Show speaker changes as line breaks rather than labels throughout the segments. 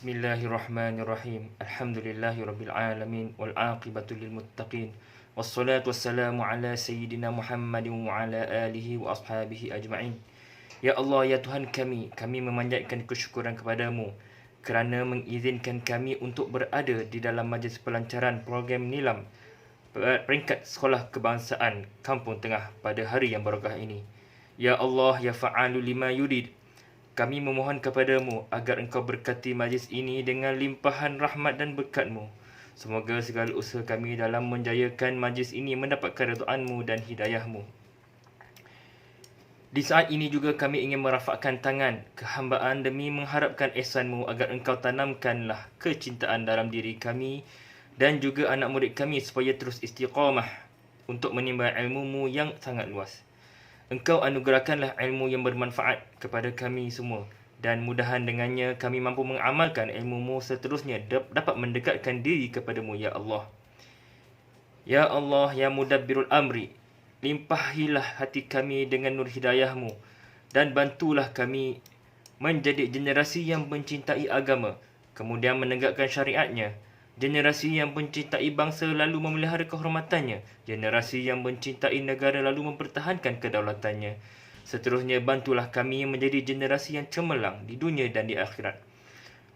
Bismillahirrahmanirrahim. Alhamdulillahirabbil alamin wal aqibatu lil muttaqin. Wassalatu wassalamu ala sayyidina Muhammadin wa ala alihi wa ashabihi ajma'in. Ya Allah, ya Tuhan kami memanjatkan kesyukuran kepadamu kerana mengizinkan kami untuk berada di dalam majlis pelancaran program Nilam peringkat sekolah kebangsaan Kampung Tengah pada hari yang barakah ini. Ya Allah, ya fa'alu lima yurid, kami memohon kepadamu agar engkau berkati majlis ini dengan limpahan rahmat dan berkat-Mu. Semoga segala usaha kami dalam menjayakan majlis ini mendapatkan redaan-Mu dan hidayah-Mu. Di saat ini juga kami ingin merafakkan tangan kehambaan demi mengharapkan ihsan-Mu agar engkau tanamkanlah kecintaan dalam diri kami dan juga anak murid kami supaya terus istiqamah untuk menimba ilmu-Mu yang sangat luas. Engkau anugerahkanlah ilmu yang bermanfaat kepada kami semua dan mudahan dengannya kami mampu mengamalkan ilmu-Mu seterusnya dapat mendekatkan diri kepadamu, ya Allah. Ya Allah, ya mudabbirul amri, limpahilah hati kami dengan nur hidayah-Mu dan bantulah kami menjadi generasi yang mencintai agama, kemudian menegakkan syariatnya. Generasi yang mencintai bangsa lalu memelihara kehormatannya. Generasi yang mencintai negara lalu mempertahankan kedaulatannya. Seterusnya bantulah kami menjadi generasi yang cemerlang di dunia dan di akhirat.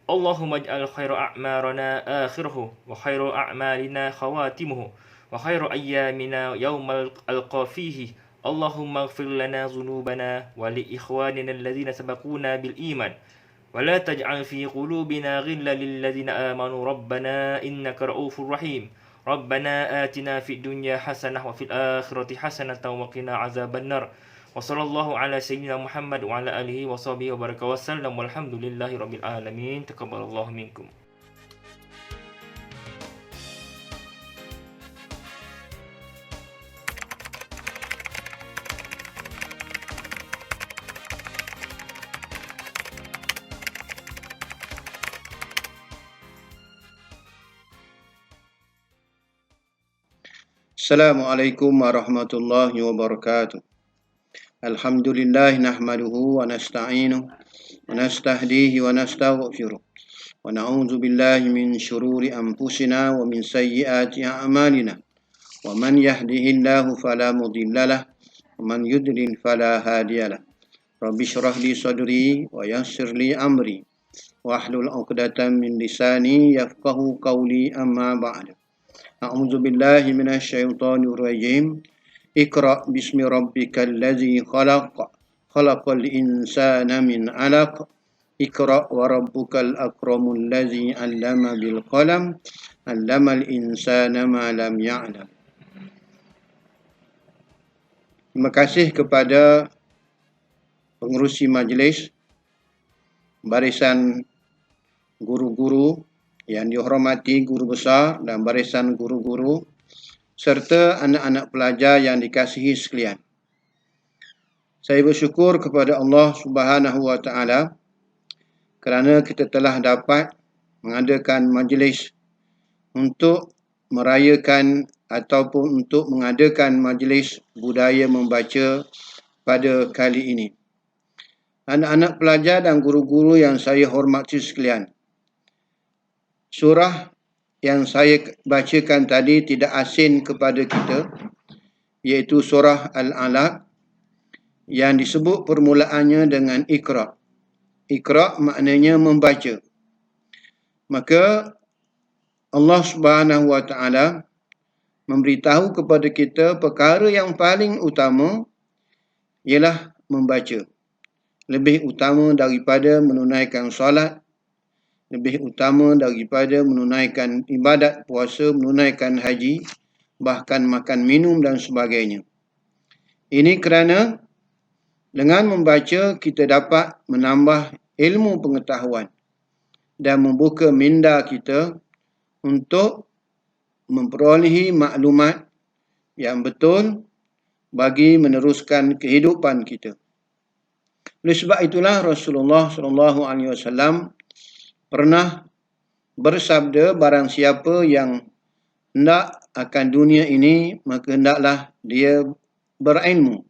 Allahumma ij'al khaira a'marana akhirahu wa khaira a'malina khawatimuhu wa khaira ayyamina yawmal alqa fihi. Allahumma ighfir lana dhunubana wa li ikhwanina alladhina sabaquna bil iman. ولا تجعل في قلوبنا غلا للذين آمنوا ربنا إنك رؤوف رحيم ربنا آتنا في الدنيا حسنة وفي الآخرة حسنة وقنا عذاب النار وصلى الله على سيدنا محمد وعلى آله وصحبه وبارك وسلم والحمد لله رب العالمين تقبل الله منكم.
Assalamualaikum warahmatullahi wabarakatuh. Alhamdulillah nahmaduhu wa nasta'inuhu wa nastahdihi wa nastaghfiruh. Wa na'udzu billahi min syururi anfusina wa min sayyiati a'malina. Wa man yahdihillahu fala mudhillalah wa man yudlil fala hadiyalah. Rabbi shrah li sadri wa yassir li amri wahlul 'uqdatam min lisani yafqahu qawli amma ba'du. A'udzu billahi minasyaitonir rajim. Iqra bismi rabbikal ladzi khalaq. Khalaqal insana min 'alaq. Iqra wa rabbukal akramul ladzi 'allama bil qalam. 'Allamal insana ma lam ya'lam. Terima kasih kepada pengerusi majlis, barisan guru-guru yang dihormati guru besar dan barisan guru-guru serta anak-anak pelajar yang dikasihi sekalian. Saya bersyukur kepada Allah Subhanahu wa taala kerana kita telah dapat mengadakan majlis untuk merayakan ataupun untuk mengadakan majlis budaya membaca pada kali ini. Anak-anak pelajar dan guru-guru yang saya hormati sekalian, surah yang saya bacakan tadi tidak asing kepada kita, iaitu surah Al-Alaq yang disebut permulaannya dengan Iqra. Iqra maknanya membaca. Maka Allah Subhanahu wa taala memberitahu kepada kita perkara yang paling utama ialah membaca. Lebih utama daripada menunaikan solat, lebih utama daripada menunaikan ibadat puasa, menunaikan haji, bahkan makan minum dan sebagainya. Ini kerana dengan membaca kita dapat menambah ilmu pengetahuan dan membuka minda kita untuk memperolehi maklumat yang betul bagi meneruskan kehidupan kita. Oleh sebab itulah Rasulullah SAW pernah bersabda, barang siapa yang hendak akan dunia ini, maka hendaklah dia berilmu.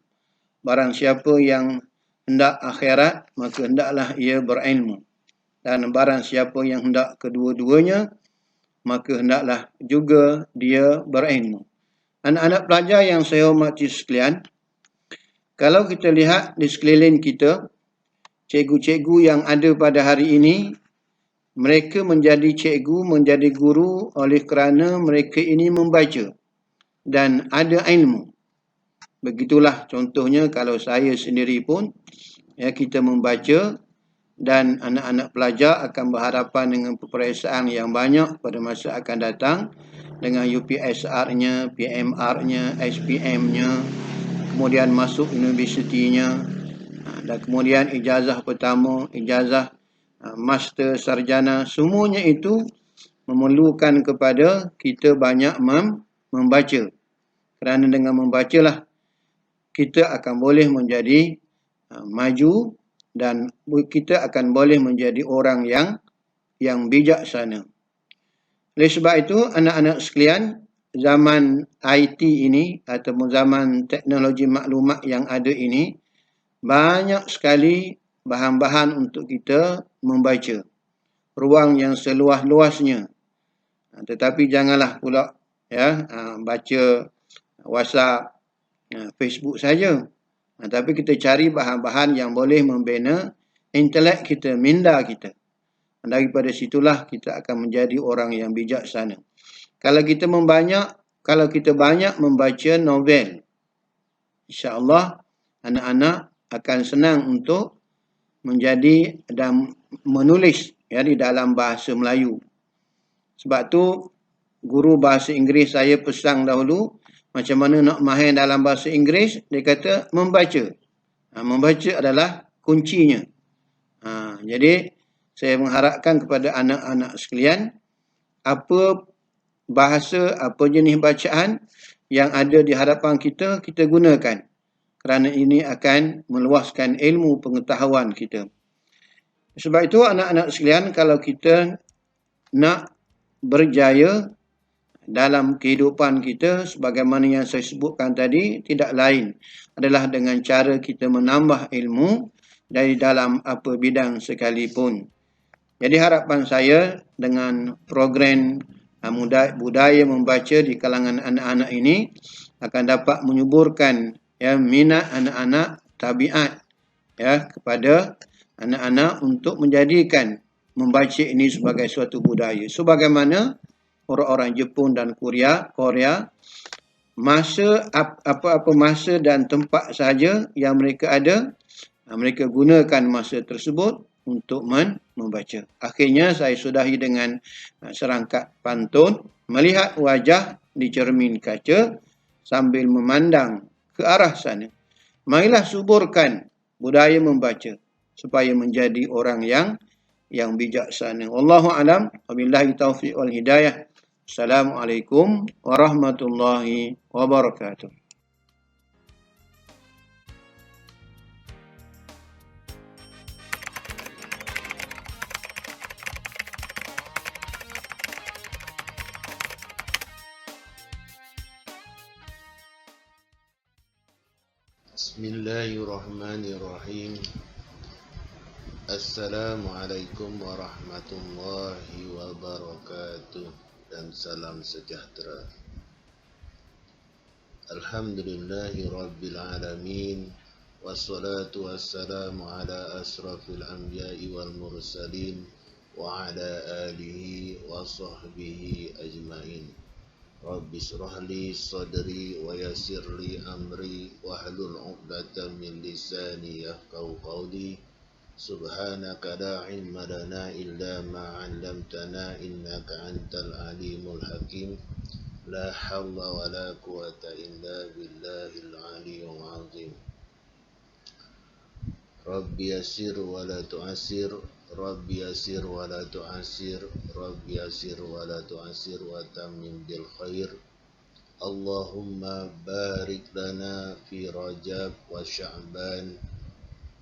Barang siapa yang hendak akhirat, maka hendaklah ia berilmu. Dan barang siapa yang hendak kedua-duanya, maka hendaklah juga dia berilmu. Anak-anak pelajar yang saya hormati sekalian, kalau kita lihat di sekeliling kita, cikgu-cikgu yang ada pada hari ini, mereka menjadi cikgu, menjadi guru oleh kerana mereka ini membaca dan ada ilmu. Begitulah contohnya kalau saya sendiri pun, ya, kita membaca dan anak-anak pelajar akan berhadapan dengan peperiksaan yang banyak pada masa akan datang dengan UPSR-nya, PMR-nya, SPM-nya, kemudian masuk universitinya, dan kemudian ijazah pertama, ijazah master, sarjana, semuanya itu memerlukan kepada kita banyak membaca. Kerana dengan membacalah kita akan boleh menjadi maju dan kita akan boleh menjadi orang yang bijaksana. Oleh sebab itu, anak-anak sekalian, zaman IT ini ataupun zaman teknologi maklumat yang ada ini, banyak sekali bahan-bahan untuk kita membaca. Ruang yang seluas-luasnya. Tetapi janganlah pula baca WhatsApp, Facebook saja. Tapi kita cari bahan-bahan yang boleh membina intelek kita, minda kita. Daripada situlah kita akan menjadi orang yang bijaksana. Kalau kita banyak membaca novel, insya-Allah anak-anak akan senang untuk menjadi dan menulis di dalam bahasa Melayu. Sebab tu guru bahasa Inggeris saya pesan dahulu, macam mana nak mahir dalam bahasa Inggeris, dia kata membaca. Membaca adalah kuncinya. Jadi saya mengharapkan kepada anak-anak sekalian, apa bahasa, apa jenis bacaan yang ada di hadapan kita, kita gunakan. Kerana ini akan meluaskan ilmu pengetahuan kita. Sebab itu anak-anak sekalian, kalau kita nak berjaya dalam kehidupan kita, sebagaimana yang saya sebutkan tadi, tidak lain adalah dengan cara kita menambah ilmu dari dalam apa bidang sekalipun. Jadi harapan saya dengan program budaya membaca di kalangan anak-anak ini akan dapat menyuburkan minat anak-anak, tabiat kepada anak-anak untuk menjadikan membaca ini sebagai suatu budaya. Sebagaimana orang-orang Jepun dan Korea, apa-apa masa dan tempat sahaja yang mereka ada, mereka gunakan masa tersebut untuk membaca. Akhirnya saya sudahi dengan serangkat pantun, melihat wajah di cermin kaca sambil memandang ke arah sana. Marilah suburkan budaya membaca supaya menjadi orang yang bijaksana. Wallahu a'lam, wabillahi taufiq wal hidayah. Assalamualaikum warahmatullahi wabarakatuh.
Bismillahirrahmanirrahim. Assalamualaikum warahmatullahi wabarakatuh dan salam sejahtera. Alhamdulillahi rabbil alamin, wassalatu wassalamu ala asrafil anbiya'i wal mursalin wa ala alihi wa sahbihi ajmain. Rabbi shrah li sadri wa yassir li amri wahlul 'uqdatam min lisani yafqahu qawli. Subhanaka la ilma lana illa ma 'allamtana innaka antal alimul hakim. La hawla wa la quwwata illa billahil aliyyil azim. Rabbi yassir wa la tu'assir, Rabbi yassir wa la tu'assir, Rabbi yassir wa la tu'assir wa tammim bil khair. Allahumma barik lana fi Rajab wa Sya'ban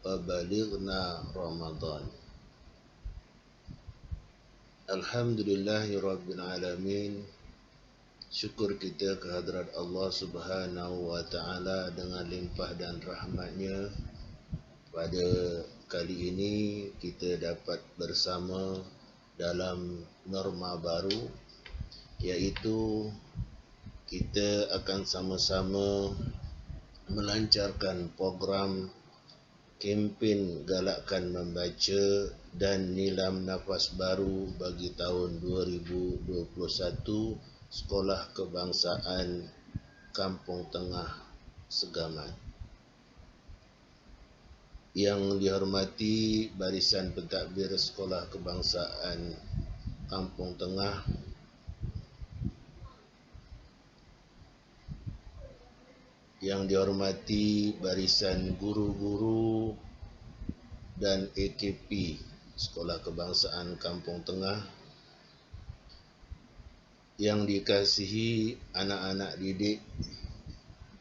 wa balighna Ramadan. Alhamdulillahi rabbil alamin. Syukur kita kehadrat Allah Subhanahu wa ta'ala dengan limpah dan rahmatnya pada kali ini kita dapat bersama dalam norma baru, iaitu kita akan sama-sama melancarkan program kempen galakkan membaca dan nilam nafas baru bagi tahun 2021 Sekolah Kebangsaan Kampung Tengah Segamat. Yang dihormati Barisan Pentadbir Sekolah Kebangsaan Kampung Tengah, yang dihormati Barisan Guru-Guru dan AKP Sekolah Kebangsaan Kampung Tengah, yang dikasihi anak-anak didik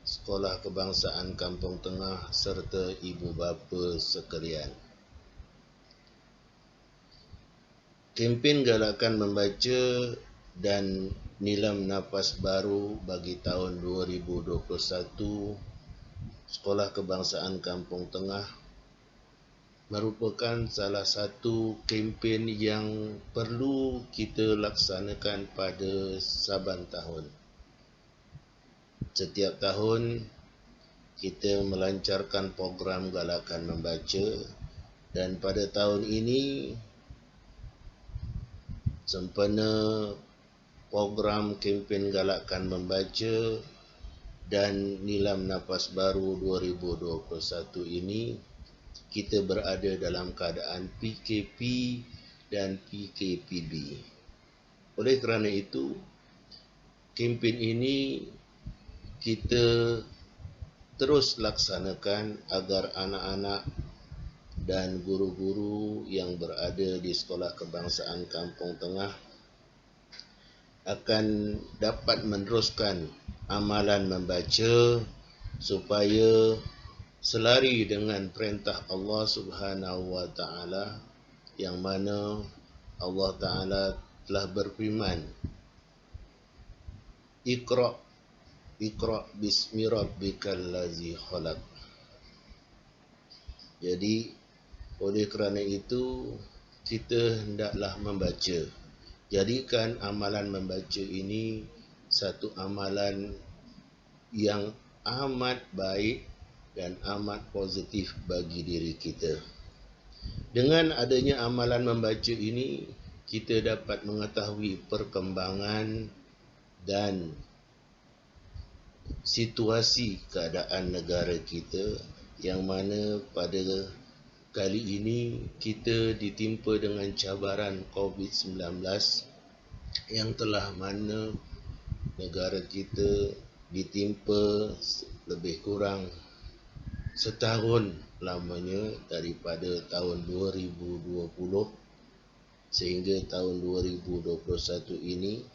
Sekolah Kebangsaan Kampung Tengah serta ibu bapa sekalian. Kempen galakkan membaca dan nilam nafas baru bagi tahun 2021 Sekolah Kebangsaan Kampung Tengah merupakan salah satu kempen yang perlu kita laksanakan pada saban tahun. Setiap tahun kita melancarkan program galakkan membaca, dan pada tahun ini sempena program kempen galakkan membaca dan nilam nafas baru 2021 ini, kita berada dalam keadaan PKP dan PKPB. Oleh kerana itu, kempen ini kita terus laksanakan agar anak-anak dan guru-guru yang berada di Sekolah Kebangsaan Kampung Tengah akan dapat meneruskan amalan membaca supaya selari dengan perintah Allah Subhanahu wa taala, yang mana Allah Taala telah berfirman, Iqra bismi rabbikal ladzi khalaq. Jadi oleh kerana itu kita hendaklah membaca. Jadikan amalan membaca ini satu amalan yang amat baik dan amat positif bagi diri kita. Dengan adanya amalan membaca ini, kita dapat mengetahui perkembangan dan situasi keadaan negara kita, yang mana pada kali ini kita ditimpa dengan cabaran COVID-19 yang telah mana negara kita ditimpa lebih kurang setahun lamanya, daripada tahun 2020 sehingga tahun 2021 ini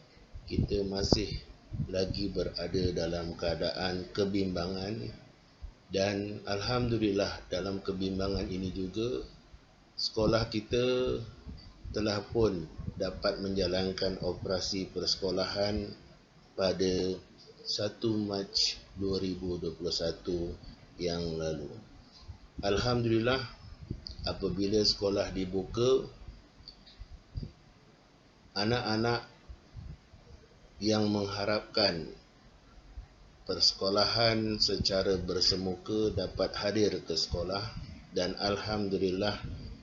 kita masih lagi berada dalam keadaan kebimbangan. Dan alhamdulillah, dalam kebimbangan ini juga sekolah kita telah pun dapat menjalankan operasi persekolahan pada 1 Mac 2021 yang lalu. Alhamdulillah, apabila sekolah dibuka, anak-anak yang mengharapkan persekolahan secara bersemuka dapat hadir ke sekolah, dan alhamdulillah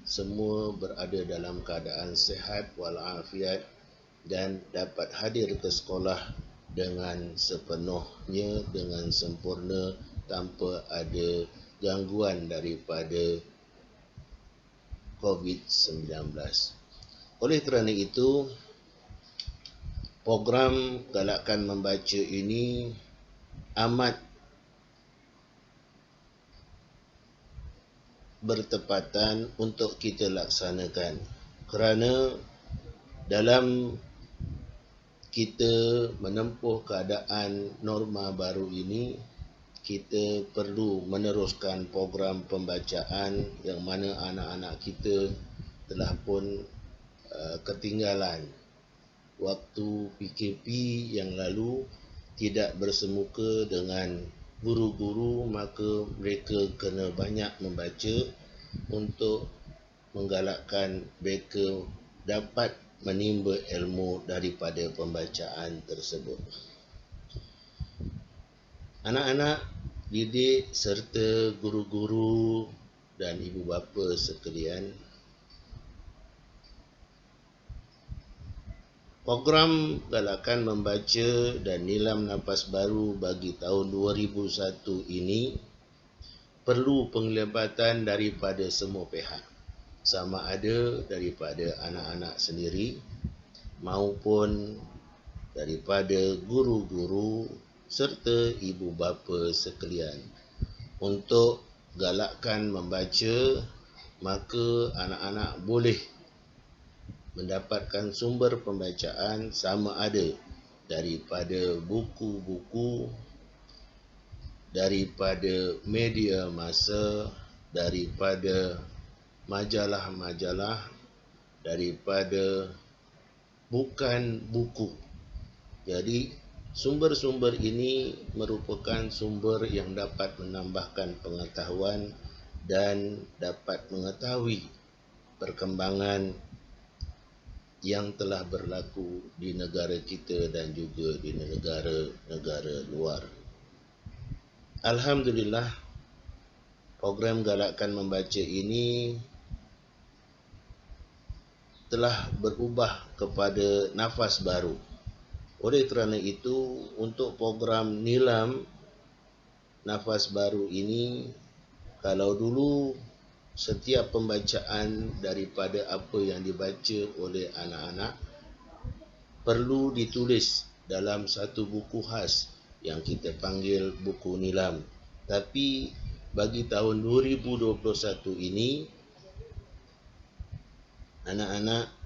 semua berada dalam keadaan sihat walafiat dan dapat hadir ke sekolah dengan sepenuhnya, dengan sempurna, tanpa ada gangguan daripada COVID-19. Oleh kerana itu, program galakkan membaca ini amat bertepatan untuk kita laksanakan, kerana dalam kita menempuh keadaan norma baru ini, kita perlu meneruskan program pembacaan yang mana anak-anak kita telah pun ketinggalan waktu PKP yang lalu, tidak bersemuka dengan guru-guru, maka mereka kena banyak membaca, untuk menggalakkan mereka dapat menimba ilmu daripada pembacaan tersebut. Anak-anak didik serta guru-guru dan ibu bapa sekalian, program galakan membaca dan nilam nafas baru bagi tahun 2001 ini perlu penglibatan daripada semua pihak, sama ada daripada anak-anak sendiri maupun daripada guru-guru serta ibu bapa sekalian. Untuk galakkan membaca, maka anak-anak boleh mendapatkan sumber pembacaan sama ada daripada buku-buku, daripada media massa, daripada majalah-majalah, daripada bukan buku. Jadi sumber-sumber ini merupakan sumber yang dapat menambahkan pengetahuan dan dapat mengetahui perkembangan yang telah berlaku di negara kita dan juga di negara-negara luar. Alhamdulillah, program galakkan membaca ini telah berubah kepada nafas baru. Oleh kerana itu, untuk program nilam nafas baru ini, kalau dulu setiap pembacaan daripada apa yang dibaca oleh anak-anak perlu ditulis dalam satu buku khas yang kita panggil buku nilam. Tapi bagi tahun 2021 ini, anak-anak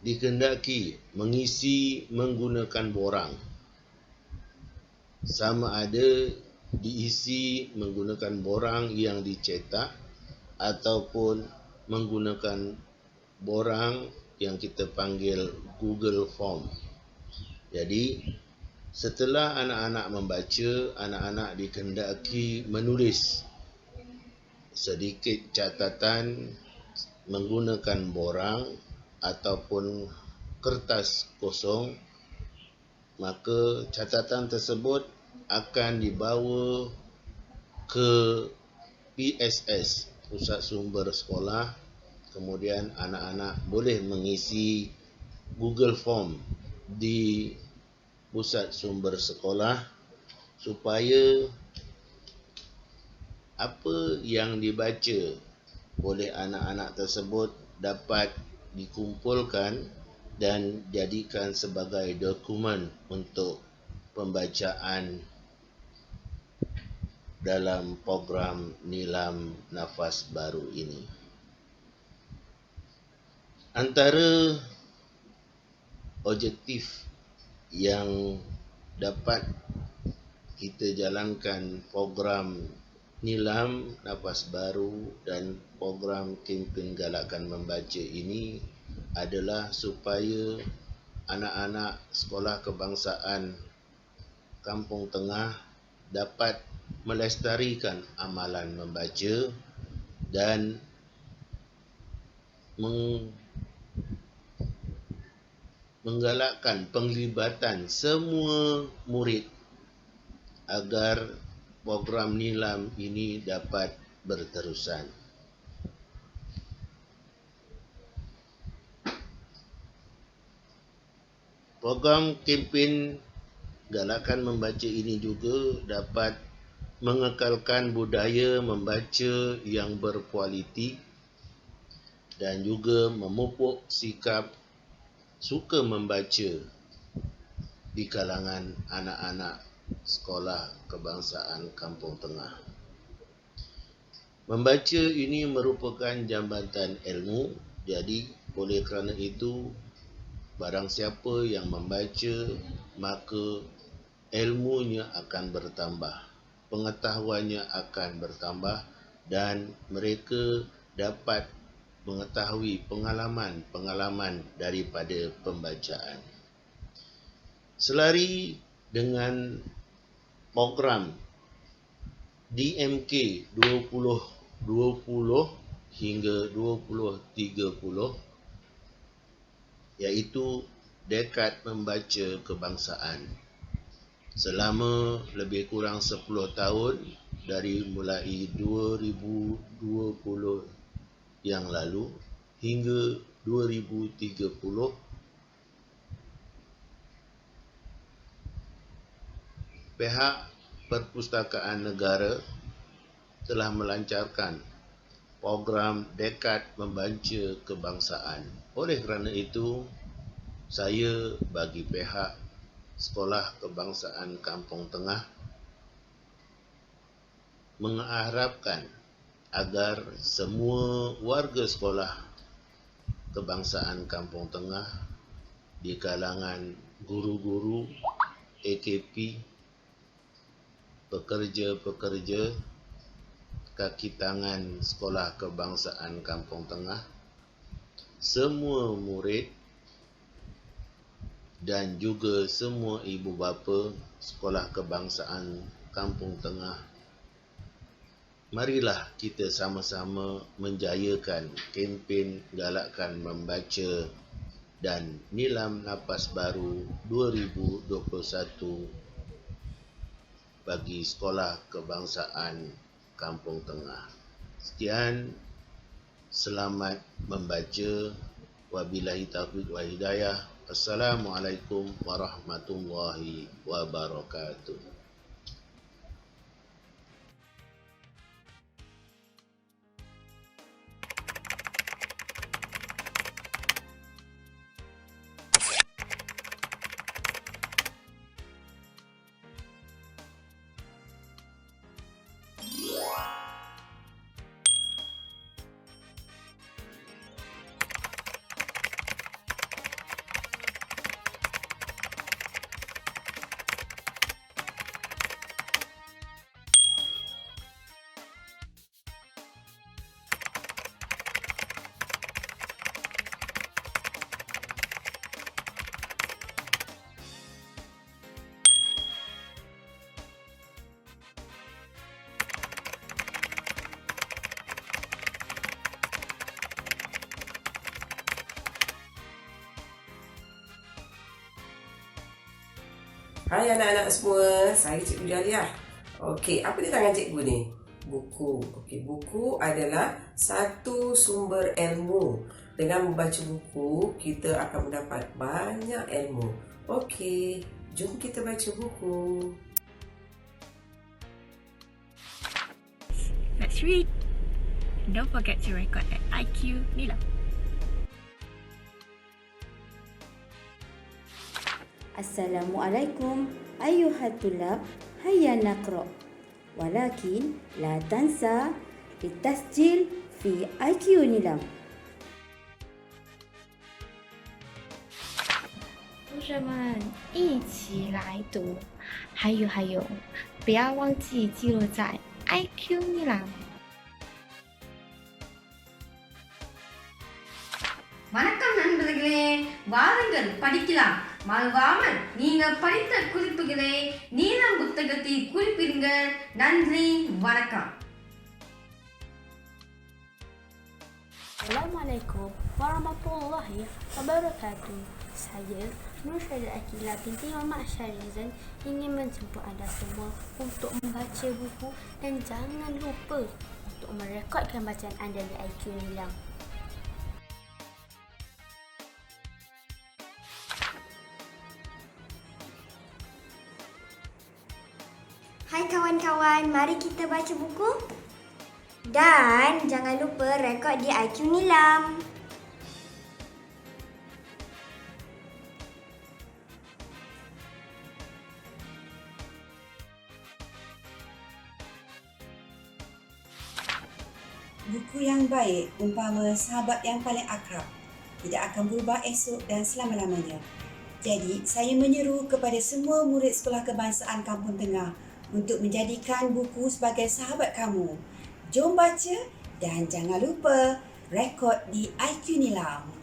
dikehendaki mengisi menggunakan borang. Sama ada diisi menggunakan borang yang dicetak ataupun menggunakan borang yang kita panggil Google Form. Jadi, setelah anak-anak membaca, anak-anak dikehendaki menulis sedikit catatan menggunakan borang ataupun kertas kosong. Maka catatan tersebut akan dibawa ke PSS, Pusat Sumber Sekolah. Kemudian anak-anak boleh mengisi Google Form di Pusat Sumber Sekolah supaya apa yang dibaca oleh anak-anak tersebut dapat dikumpulkan dan jadikan sebagai dokumen untuk pembacaan dalam program nilam nafas baru ini. Antara objektif yang dapat kita jalankan program nilam nafas baru dan program kempen galakan membaca ini adalah supaya anak-anak sekolah kebangsaan Kampung Tengah dapat melestarikan amalan membaca dan menggalakkan penglibatan semua murid agar program nilam ini dapat berterusan. Program kempen galakan membaca ini juga dapat mengekalkan budaya membaca yang berkualiti dan juga memupuk sikap suka membaca di kalangan anak-anak sekolah kebangsaan Kampung Tengah. Membaca ini merupakan jambatan ilmu, jadi oleh kerana itu barang siapa yang membaca maka ilmunya akan bertambah, pengetahuannya akan bertambah dan mereka dapat mengetahui pengalaman-pengalaman daripada pembacaan. Selari dengan program DMK 2020 hingga 2030, iaitu dekad membaca kebangsaan. Selama lebih kurang 10 tahun dari mulai 2020 yang lalu hingga 2030, pihak Perpustakaan Negara telah melancarkan program Dekad Membaca Kebangsaan. Oleh kerana itu, saya bagi pihak Sekolah Kebangsaan Kampung Tengah mengharapkan agar semua warga sekolah Kebangsaan Kampung Tengah di kalangan guru-guru, AKP, pekerja-pekerja, kaki tangan Sekolah Kebangsaan Kampung Tengah, semua murid dan juga semua ibu bapa Sekolah Kebangsaan Kampung Tengah, marilah kita sama-sama menjayakan kempen Galakkan Membaca dan Nilam Napas Baru 2021 bagi Sekolah Kebangsaan Kampung Tengah. Sekian, selamat membaca. Wabillahi taufiq wal hidayah. Assalamualaikum warahmatullahi wabarakatuh.
Hai anak-anak semua, saya Cikgu Jaliah. Okey, apa di tangan cikgu ni? Buku. Okey, buku adalah satu sumber ilmu. Dengan membaca buku, kita akan mendapat banyak ilmu. Okey, jom kita baca buku.
Let's read. And don't forget to record at IQ Nilam.
Assalamualaikum أيها الطلاب هيا نقرأ ولكن لا تنسى التسجيل في IQ Nilam.
同学们一起来读，还有，不要忘记记录在 IQ Nilam。
வணக்கம் நண்பர்களே, வாருங்கள் படிக்கலாம். மறவாமல் நீங்க படித்த குறிப்புகளை நீலம் புத்தகத்தில் குறிப்பிடுங்கள். நன்றி, வணக்கம்.
Assalamualaikum warahmatullahi wabarakatuh. Saya Nur Syahidah Akila binti Muhammad Syarizan ingin menjemput anda semua untuk membaca buku dan jangan lupa untuk merekodkan bacaan anda di IQ Nilam.
Hai kawan-kawan, mari kita baca buku. Dan jangan lupa rekod di IQ Nilam.
Buku yang baik umpama sahabat yang paling akrab, tidak akan berubah esok dan selama-lamanya. Jadi, saya menyeru kepada semua murid Sekolah Kebangsaan Kampung Tengah untuk menjadikan buku sebagai sahabat kamu. Jom baca dan jangan lupa rekod di IQ Nilam.